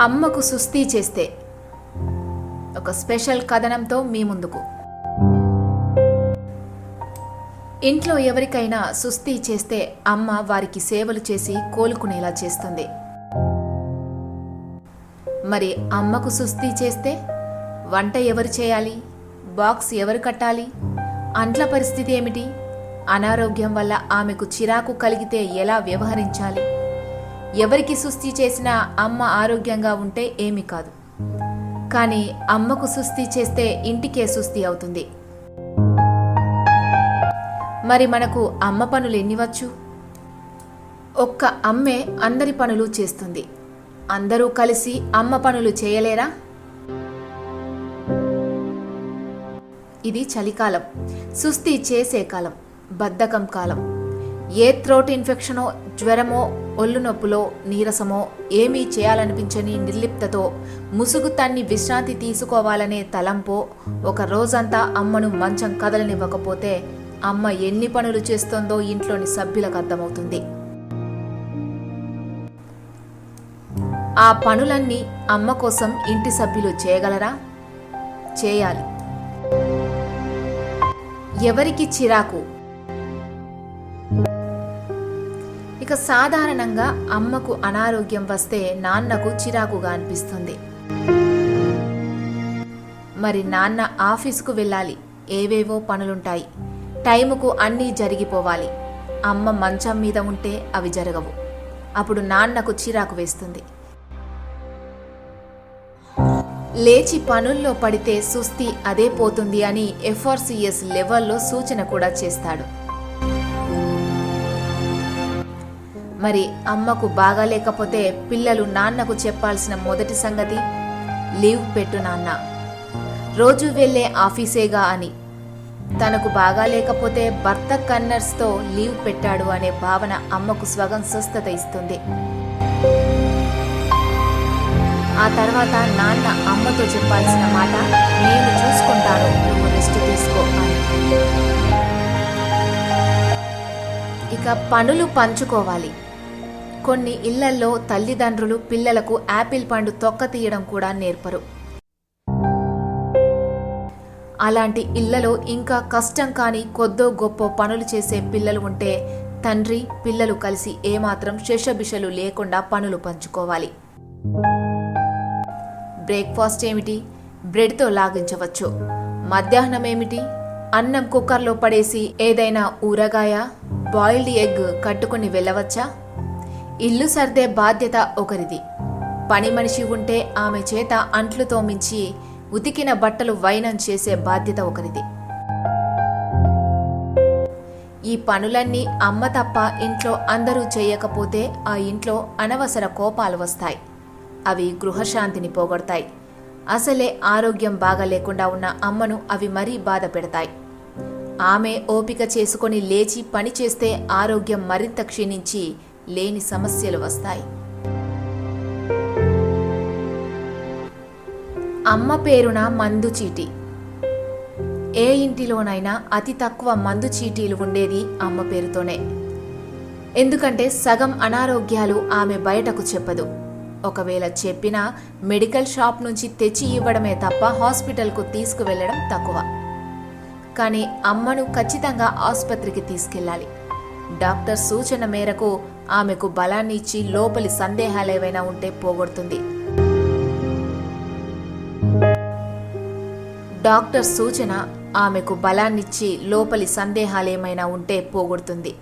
అమ్మకు సుస్థి చేస్తే ఒక స్పెషల్ కథనంతో మీ ముందుకు. ఇంట్లో ఎవరికైనా సుస్థి చేస్తే అమ్మ వారికి సేవలు చేసి కోలుకునేలా చేస్తుంది. మరి అమ్మకు సుస్థి చేస్తే వంట ఎవరు చేయాలి? బాక్స్ ఎవరు కట్టాలి? అంట్ల పరిస్థితి ఏమిటి? అనారోగ్యం వల్ల ఆమెకు చిరాకు కలిగితే ఎలా వ్యవహరించాలి? ఎవరికి సుస్థి చేసినా అమ్మ ఆరోగ్యంగా ఉంటే ఏమీ కాదు, కానీ అమ్మకు సుస్థి చేస్తే ఇంటికే సుస్థి అవుతుంది. మరి మనకు అమ్మ పనులు ఎన్ని వచ్చు? ఒక్క అమ్మే అందరి పనులు చేస్తుంది. అందరూ కలిసి అమ్మ పనులు చేయలేరా? ఇది చలికాలం, సుస్థి చేసే కాలం, బద్ధకం కాలం. ఏ థ్రోట్ ఇన్ఫెక్షనో, జ్వరమో, ఒళ్ళు నొప్పులో, నీరసమో, ఏమీ చేయాలనిపించని నిర్లిప్తతో ముసుగు తన్ని విశ్రాంతి తీసుకోవాలనే తలంపో ఒక రోజంతా అమ్మను మంచం కదలనివ్వకపోతే అమ్మ ఎన్ని పనులు చేస్తోందో ఇంట్లోని సభ్యులకు అర్థమవుతుంది. ఆ పనులన్నీ అమ్మ కోసం ఇంటి సభ్యులు చేయగలరా? చేయాలి. ఎవరికి చిరాకు? ఇక సాధారణంగా అమ్మకు అనారోగ్యం వస్తే నాన్నకు చిరాకుగా అనిపిస్తుంది. మరి నాన్న ఆఫీసుకు వెళ్ళాలి, ఏవేవో పనులుంటాయి, టైముకు అన్నీ జరిగిపోవాలి. అమ్మ మంచం మీద ఉంటే అవి జరగవు. అప్పుడు నాన్నకు చిరాకు వేస్తుంది. లేచి పనుల్లో పడితే సుస్థి అదే పోతుంది అని ఎఫ్ఆర్సిఎస్ లెవెల్లో సూచన కూడా చేస్తాడు. మరి అమ్మకు బాగాలేకపోతే పిల్లలు నాన్నకు చెప్పాల్సిన మొదటి సంగతి, లీవ్ పెట్టు నాన్న, రోజు వెళ్లే ఆఫీసేగా అని. తనకు బాగాలేకపోతే భర్త కన్నర్స్తో లీవ్ పెట్టాడు అనే భావన అమ్మకు స్వగం స్వస్థత ఇస్తుంది. ఆ తర్వాత నాన్న అమ్మతో చెప్పాల్సిన మాట, నేను చూసుకుంటాను, నువ్వు రెస్ట్ తీసుకో అని. ఇక పనులు పంచుకోవాలి. కొన్ని ఇళ్లల్లో తల్లిదండ్రులు పిల్లలకు యాపిల్ పండు తొక్క తీయడం కూడా నేర్పరు. అలాంటి ఇళ్లలో ఇంకా కష్టం కాని కొద్దో గొప్ప పనులు చేసే పిల్లలు ఉంటే తండ్రి పిల్లలు కలిసి ఏమాత్రం శషబిషలు లేకుండా పనులు పంచుకోవాలి. బ్రేక్ఫాస్ట్ ఏమిటి? బ్రెడ్తో లాగించవచ్చు. మధ్యాహ్నం ఏమిటి? అన్నం కుక్కర్లో పడేసి ఏదైనా ఊరగాయ, బాయిల్డ్ ఎగ్ కట్టుకుని వెళ్ళవచ్చా? ఇల్లు సర్దే బాధ్యత ఒకరిది. పని మనిషి ఉంటే ఆమె చేత అంట్లు తోమించి ఉతికిన బట్టలు వైనం చేసే బాధ్యత ఒకరిది. ఈ పనులన్నీ అమ్మ తప్ప ఇంట్లో అందరూ చేయకపోతే ఆ ఇంట్లో అనవసర కోపాలు వస్తాయి. అవి గృహశాంతిని పోగొడతాయి. అసలే ఆరోగ్యం బాగా లేకుండా ఉన్న అమ్మను అవి మరీ బాధ పెడతాయి. ఆమె ఓపిక చేసుకొని లేచి పని చేస్తే ఆరోగ్యం మరింత క్షీణించి లేని సమస్యలు వస్తాయి. అమ్మ పేరున మందు చీటీ. ఏ ఇంటిలోనైనా అతి తక్కువ మందు చీటీలు ఉండేది అమ్మ పేరుతోనే. ఎందుకంటే సగం అనారోగ్యాలు ఆమె బయటకు చెప్పదు. ఒకవేళ చెప్పినా మెడికల్ షాప్ నుంచి తెచ్చి ఇవ్వడమే తప్ప హాస్పిటల్కు తీసుకువెళ్లడం తక్కువ. కానీ అమ్మను ఖచ్చితంగా ఆసుపత్రికి తీసుకెళ్లాలి. డాక్టర్ సూచన మేరకు ఆమెకు బలాన్ని ఇచ్చి లోపలి సందేహాలేవైనా ఉంటే పోగొడుతుంది. డాక్టర్ సూచన ఆమెకు బలాన్నిచ్చి లోపలి సందేహాలేమైనా ఉంటే పోగొడుతుంది.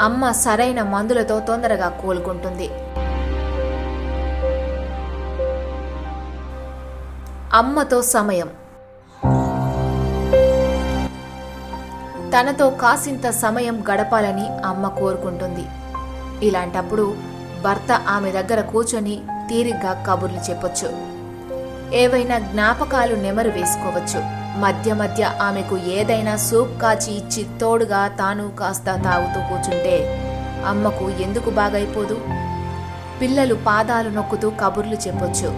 అమ్మ సరైన మందులతో తొందరగా కోలుకుంటుంది. అమ్మతో సమయం. తనతో కాసింత సమయం గడపాలని అమ్మ కోరుకుంటుంది. ఇలాంటప్పుడు భర్త ఆమె దగ్గర కూర్చొని తీరిగ్గా కబుర్లు చెప్పొచ్చు. ఏవైనా జ్ఞాపకాలు నెమరు వేసుకోవచ్చు. మధ్య మధ్య ఆమెకు ఏదైనా సూప్ కాచి ఇచ్చి తోడుగా తాను కాస్త తాగుతూ కూర్చుంటే అమ్మకు ఎందుకు బాగైపోదు? పిల్లలు పాదాలు నొక్కుతూ కబుర్లు చెప్పొచ్చు.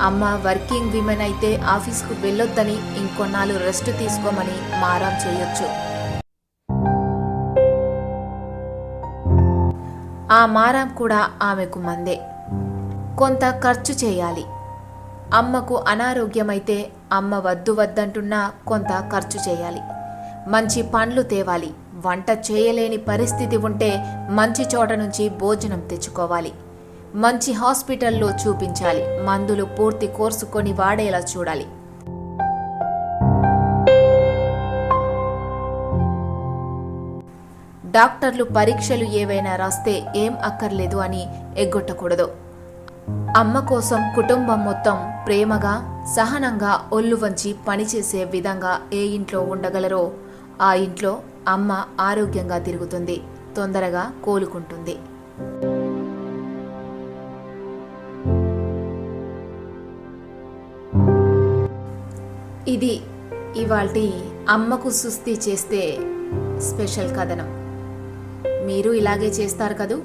అమ్మ వర్కింగ్ విమెన్ అయితే ఆఫీస్కు వెళ్ళొద్దని, ఇంకొన్నాళ్ళు రెస్ట్ తీసుకోమని మారం చేయొచ్చు. ఆ మారం కూడా ఆమెకు మందే. కొంత ఖర్చు చేయాలి. అమ్మకు అనారోగ్యమైతే అమ్మ వద్దు వద్దంటున్నా కొంత ఖర్చు చేయాలి. మంచి పండ్లు తేవాలి. వంట చేయలేని పరిస్థితి ఉంటే మంచి చోట నుంచి భోజనం తెచ్చుకోవాలి. మంచి హాస్పిటల్లో చూపించాలి. మందులు పూర్తి కోర్సు కొని వాడేలా చూడాలి. డాక్టర్లు పరీక్షలు ఏవైనా రాస్తే ఏం అక్కర్లేదు అని ఎగ్గొట్టకూడదు. అమ్మ కోసం కుటుంబం మొత్తం ప్రేమగా సహనంగా ఒళ్ళు వంచి పనిచేసే విధంగా ఏ ఇంట్లో ఉండగలరో ఆ ఇంట్లో అమ్మ ఆరోగ్యంగా తిరుగుతుంది, తొందరగా కోలుకుంటుంది. ఇది ఇవాల్టి అమ్మకు సుస్థి చేస్తే స్పెషల్ కథనం. మీరు ఇలాగే చేస్తారు కదూ?